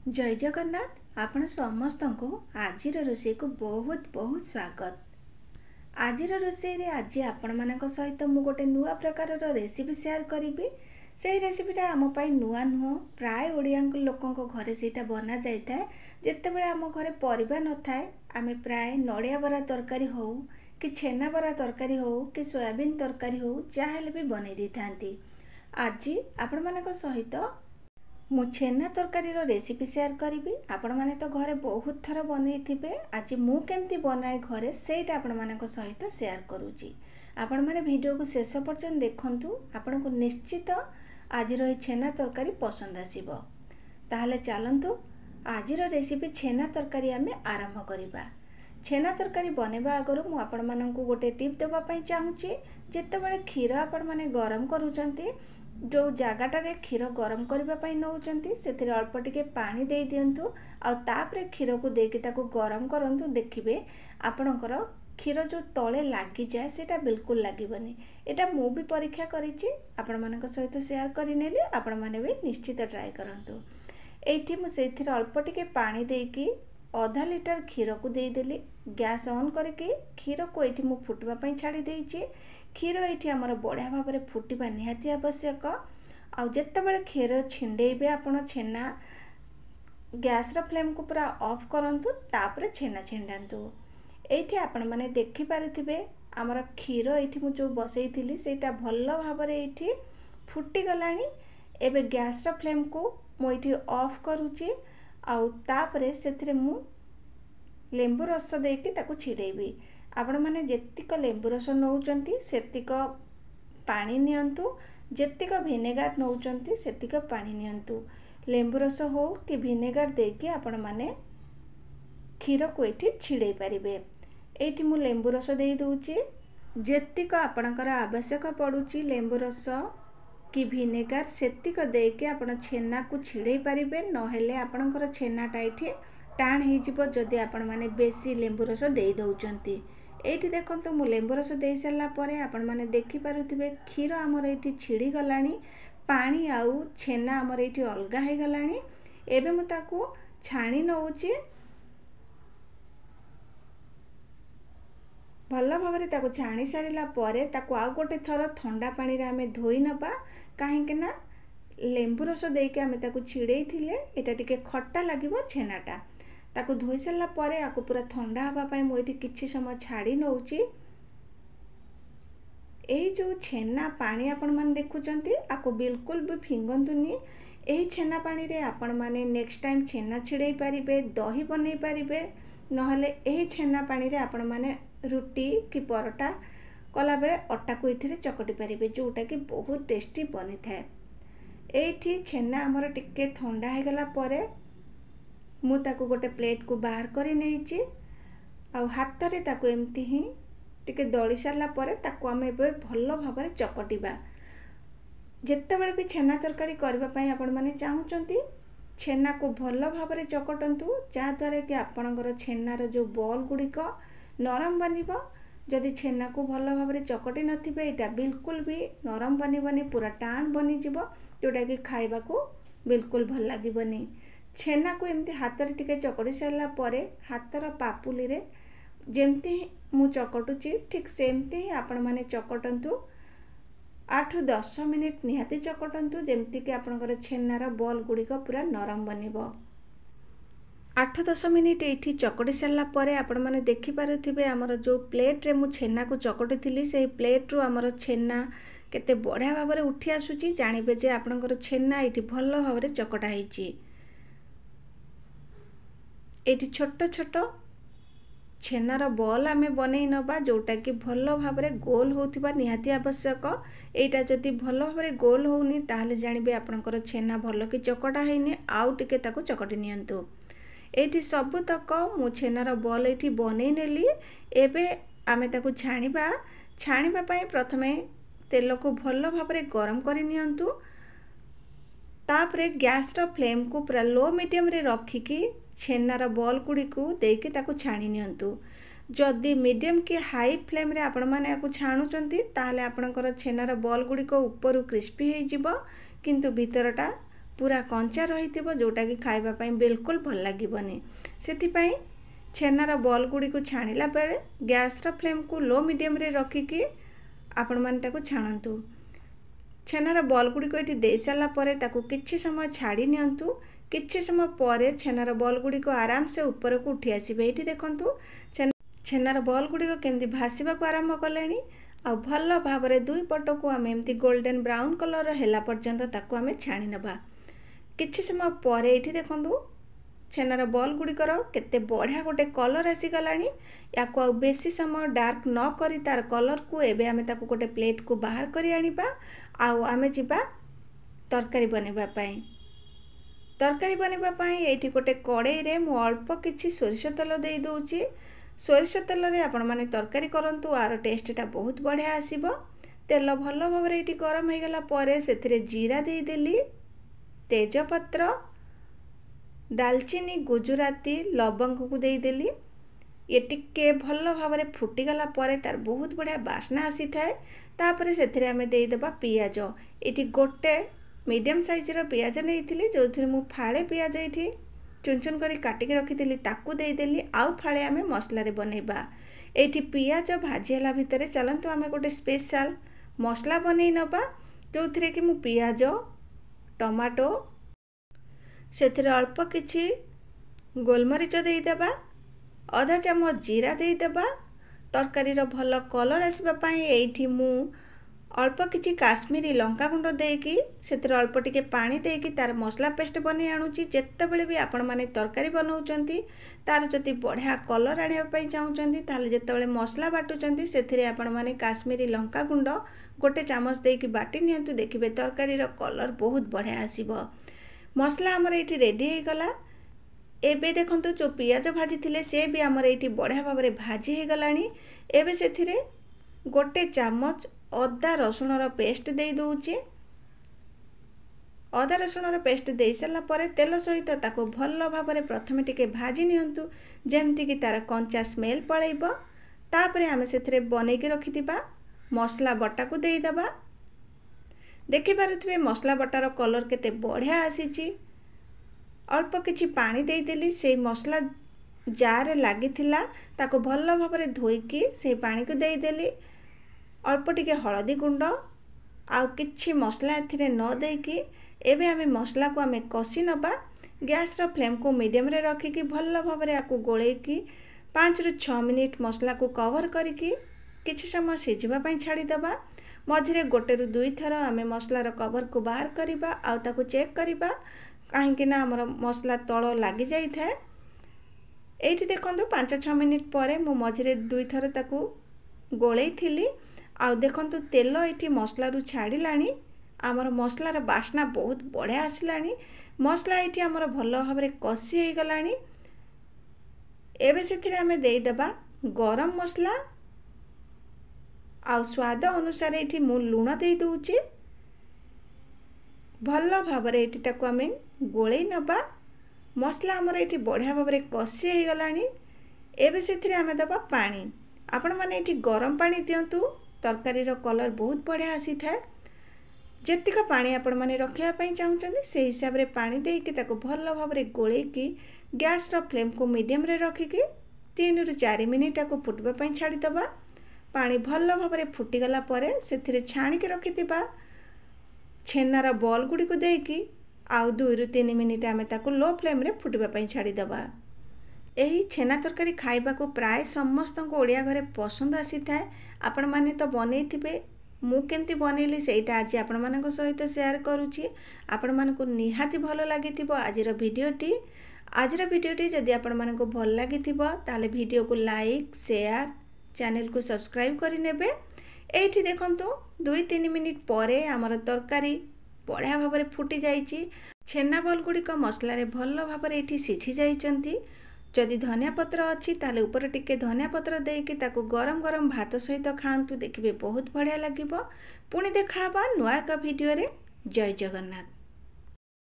जय जगन्नाथ आपण समस्त को आज रोषे को बहुत बहुत स्वागत। आज रोषे रे आज आपण मानक सहित मु गोटे नुआ प्रकार रेसिपी शेयर करी। से रेसिपीटा आम नुआ नुह प्राय ओडिया लोकों घरे से बना जाए। जितेबाला आम घरे परिबा न थाए आम प्राय नड़िया बरा तरकारी हो कि छेना बरा तरकारी हो कि सोयाबीन तरकारी हो जहाँ भी बन दी था। आज आपण मानक सहित मु छेना तरकारी रेसिपी शेयर करी। आपण माने तो घरे बहुत थर बनै थिबे। आज मु केमती बनाए घरे सेटा आपण मानक सहित शेयर करूची। आपण माने वीडियो को शेष पर्यंत देखंतु। आपण को निश्चित आज रही छेना तरकारी पसंद आसीबो। ताहले चलंतु आज रेसिपी छेना तरकारी आमे आरंभ करिबा। छेना तरकारी बनेबा आगरु मु आपण मानकु गोटे टिप देबा पई चाहूची। जेतेबेले क्षीर आपण माने गरम करूचंती जो जगाटारे क्षीर गरम करने नौकरी से अल्प टिके पानी दे दिंतु आउे क्षीर को देकी ताको गरम करंतु। देखिए आपणकर क्षीर जो तले लगी जाए सेटा बिल्कुल लगभनी। एटा मु भी परीक्षा करिछि आपण मानक सहित शेयर करिनेली। आपण माने भी निश्चित ट्राए करंतु। एठी मु सेथिर अल्प टिके पानी देकी आधा लिटर क्षीर को देदेली। गैस ऑन करके क्षीर को एठी मु फुटवा पई छाड़ी देइछि। क्षीर ये आमर बढ़िया भाव में फुटवा निहाती आवश्यक। आउ जितेबाला क्षीर छिंडेबे आपण छेना गैस फ्लेम को पूरा ऑफ करंतु तापर छेना छिंडांतु। एठी आपण माने देखि पारुथिबे आमर क्षीर एठी मु जो बसैथिली सेटा भल भाव में एठी फुटी गलानी। एबे गैस फ्लेम को मु एठी ऑफ करूची। आउ तापरे सेथिरे मु लेंबू रस देकी ताकू छिड़ेबी। आपण माने जेतिक लेंबू रस नौचंती सेतिक पानी नियंतु। जेतिक भिनेगार नौचंती सेतिक पानी नियंतु। लेंबू रस हो कि भिनेगार देकी आपण माने क्षीर को एठी छिड़े पारिबे। एठी मु लेंबू रस देई दोउची। जेतिक आपणकर आवश्यक पड़ुची लेंबू रस कि भिनेगार सेतिक देकी आपण छेना को छिड़े पारिबे। नहेले आपणकर छेनाटा एठी टाण हो जिवो जदि आपण माने बेसी लेंबू रस देई दउचंती। एठी देखंतु मु लेंबू रस देई सारला परे आपण माने देखि पारुथिबे क्षीर हमर एठी छिड़ी गलानी। पानी आउ छेना हमर एठी अलगा हे गलानी। एबे मु ताकू छाणी नउची। भल भाव में ताकू छाणी सारिला परे ताकू आउ गोटे थर ठंडा पानी रे आमे धोई नबा। काहेकि ना लेंबू रस देके आमे ताकू छिड़ेई थिले एटा टिके खट्टा लागिवो छेनाटा। ताकू धोई सारला परे आकू पूरा ठंडा हवा पाई मु एठी किछि समय छाड़ी नउची। एई जो छेना पानी आपण माने देखुचंती आकू बिल्कुल भी फिंगंतुनी। एही छेना पानी रे आपण माने नेक्स्ट टाइम छेना छिड़ेई पारिबे, दही बनै पारिबे। नहले एही छेना पानी रे आपण माने रुटी कि परोटा कला बेले अटा को इथिरे चकटी पारिबे जोटा कि बहुत टेस्टी बनी थाए। एठी छेना हमर टिके ठंडा हे गला परे मु ताकू गोटे प्लेट को बाहर करी नेइची। आउ हाथ रे ताकू एमती ही टिके दली सारला परे ताकू आमे एबे भल भाव में चकटिबा। जेतेबेले भी छेना तरकारी करबा पई आपण माने चाहुचंती छेना को भल भाव में चकटंतु जहाँ द्वारा कि आपणकर छेनार जो बॉल गुड़िक नरम बनिबो। जदि छेना को भल भाव में चकटी नथिबे एटा बिल्कुल भी नरम बनिबनी, पूरा टाण बनी जिवो जोटा कि खाइबा को बिल्कुल भल लागिबनी। छेना को एमती हाथ रे टिके चकटी सारला परे हाथर पापुली रे जेमती मु चकटुची ठीक सेमती ही आपण माने चकटंतु। 8-10 मिनिट निहाती चकटंतु जेमती कि आपणकर छेनार बॉल गुड़िक पूरा नरम बनिबो। 8-10 मिनिट एठी चकटी सारला परे आपण माने देखि पारुथिबे हमर जो प्लेट रे मु छेना को चकटी थिली से प्लेट रु हमर छेना केते बढ़िया भाव में उठी आसुची। जानिबे जे आपणकर छेना एठी भल भाव में चकटा हेची। एठी छोट छोट छेनार बॉल आमे बनै नबा जोटा कि भल भाव में गोल होथिबा निहाती आवश्यक। एटा जदि भल भाव में गोल होउनी ताहले जानिबे आपणकर छेना भल कि चकटा हेनी। आउ टिके ताको चकटी नियंतु। एठी सब तक मु छेनार बॉल एठी बनै नेली। एबे आमे ताको छाणीबा पई प्रथमे तेल को भल भाव में गरम करि नियंतु। तापरे गैस फ्लेम को पूरा लो मीडियम रे रखिकी छेनार बॉल गुड़ी को देके ताको छाणी नियंतु। जदि मीडियम कि हाई फ्लेम रे आपण माने आकु छाणुचंती ताहले आपणकर छेनार बॉल गुड़ी को ऊपर क्रिस्पी हो जिवो किंतु भीतरटा पूरा कंचा रही जोटा कि खाइबा पई बिल्कुल भल लागिबनी। सेथिपाई छेनार बॉल गुड़ी को छाणिला बेले गैस फ्लेम को लो मीडियम रे रखिकी आपण माने ताको छाणंतु। छेनार बॉल गुड़ी को ये दे सारा पर किछि समय छाड़ी नियंतु। किछि समय पर छेनार बॉल गुड़ी को आराम से ऊपर को उठी आसबे। ये देखंतु छेनार बॉल गुड़ी को केमती भासीबा को आरंभ कलेनी आ भल भाव में दुई पट को आम एमती गोल्डन ब्राउन कलर हैला पर्यंत ताको आम छाणी नबा। किछि समय पर ये देखंतु छेनार बॉल गुड़िकर केते बढ़िया गोटे कलर आसीगलानी। या बेसी समय डार्क न करी तार कलर को एबे आमे ताको गोटे प्लेट को बाहर करी आनिबा। आउ आमे जिबा तरकारी बनेबा पई। तरकारी बनेबा पई एठी गोटे कड़ाई रे मु अल्प किछि सोरिष तेल देई दोउची। सोरिष तेल रे आपण माने तरकारी करंतु आर टेस्टटा बहुत बढ़िया आसीबो। तेल भल भाव में ये गरम हो गला पर सेथिरे जीरा दे देली, तेजपत्र, दालचीनी, गुजराती, लवंग को दे देली। ये टिके भल भाव में फुटीगला पर तार बहुत बढ़िया बास्ना आसी थाए। तापर सेथिरे आमे दे देबा पियाज। एटी गोटे मीडियम साइज रो पियाज नेइथिली जो थरे मु फाळे पियाज एठी चुन चुन करी काटिके रखिथिली ताकू दे देली। आउ फाळे आमे मसला रे बनेबा। एठी पियाज भाजी हला भितरे चलंतु आमे गोटे स्पेशल मसला बनै नबा जो थरे कि मु पियाज, टमाटो, सेथिरे अल्प किछि गोलमरीच दे देबा, आधा चामच जीरा दे देबा। तरकारी रो भल कलर आसबा पई एठी मु अल्प किछि काश्मीरी लंका गुंड देकी सेथिरे अल्प टिके पानी देकी तार मसला पेस्ट बनै आनुची। जेतेबेले भी आपण माने तरकारी बनाउचंती तार जति बढ़िया कलर आनिबा पई चाहुचंती ताले जेतेबेले मसला बाटुचंती सेथिरे आपण माने काश्मीरी लंका गुंड गोटे चामच देकी बाटी नियंतु। देखिबे तरकारी रो कलर बहुत बढ़िया आसीबो। मसला हमर एठी रेडी हे गला। एबे देखंतु जो पियाज भाजी थिले से भी हमर एठी बढ़िया भाव में भाजी हे गलानी। एबे सेथिरे गोटे चामच अदा रसुण रो पेस्ट दे दोउची। अदा रसुण रो पेस्ट दे सारा पर तेल सहित ताको भल भाव में प्रथमे टिके भाजी नियंतु जेमती कि तार कंचा स्मेल पळैबो। तापरे आमे सेथिरे बनेकी रखिथिबा मसला बटा को दे दबा। देखि पारुथिबे मसला बटार कलर केते बढ़िया आसीची। अल्प किछि पानी दे देली। से मसला जार लागिथिला ताको भल भाव में धोईकी से पानी को दे देली। अल्प टिके हळदी गुंड आउ किछि मसला एथिरे न देकी एबे आमे मसला को आमे कसी नबा। गैस रो फ्लेम को मीडियम रे रखिकी भल भाव में आकु गोळेकी 5 रु 6 मिनिट मसला को कवर करिकी किछि समय सिझिबा पई छाडी दबा। मझिरे गोटे रु 2 थर आमे मसलार कवर को बाहर करिबा आउ ताको चेक करिबा काहेकि ना हमर मसला तळ लागि जाई थाए। एठी देखंतु 5-6 मिनिट परे मु मझिरे 2 थर ताको गोळेई थिली। आउ देखंतु तेल एठी मसला रु छाड़िलानी। आमर मसलार बास्ना बहुत बढ़िया आसिलानी। मसला एठी आमर भल भाव में कसी हे गलानी। एबे सेथिरे आमे देई देबा गरम मसला आउ स्वाद अनुसार एठी मु लूण देई दोउची। भल भाव में एठी ताको आमे गोळेई नबा। मसला आमर एठी बढ़िया भाव में कसी हे गलानी। एबे सेथिरे आमे देबा पानी। आपण माने एठी गरम पानी दियंतु। तरकारी रो कलर बहुत बढ़िया आसी थाए। जेतिक पानी आपण माने रखिया पई चाहुचंदी से हिसाब रे पानी देकी ताको भल भाव में गोळेकी गैस रो फ्लेम को मीडियम रे रखिकी 3 रु 4 मिनिट को फुटबा पई छाडी दबा। पानी भल भाव में फुटी गला परे सेथिरे छाणी के रखिथिबा छेनार बॉल गुडी को देकी आउ 2 रु 3 मिनिट आमे ताको लो फ्लेम रे फुटबा पई छाडी दबा। एही छेना तरकारी खाइबा को प्राय समस्त को ओडिया घरे पसंद आसी थाए। आपण माने तो बनै थिबे। मु केमती बनैली सेटा आज आपण मानक सहित शेयर करूची। आपण मानक निहाती भलो लागिथिबो आजिर भिडियोटी। आजिर भिडियोटी जदि आपण मानक भल लागिथिबो ताले भिडियो को लाइक, शेयर, चैनल को सब्सक्राइब करि नेबे। एठी देखंतु 2-3 मिनिट परे हमर तरकारी बढ़िया भाव में फुटी जाइची। छेना बॉल गुड़िक मसला रे भल भाव में एठी सिझी जाइचंती। जदि धनिया पत्र अच्छी ताले ऊपर टिके धनिया पत्र देकी ताको गरम गरम भात सहित खाआंतु। देखिबे बहुत बढ़िया लागिबो। पुणी देखाबा नुआ एक भिडियो रे। जय जगन्नाथ।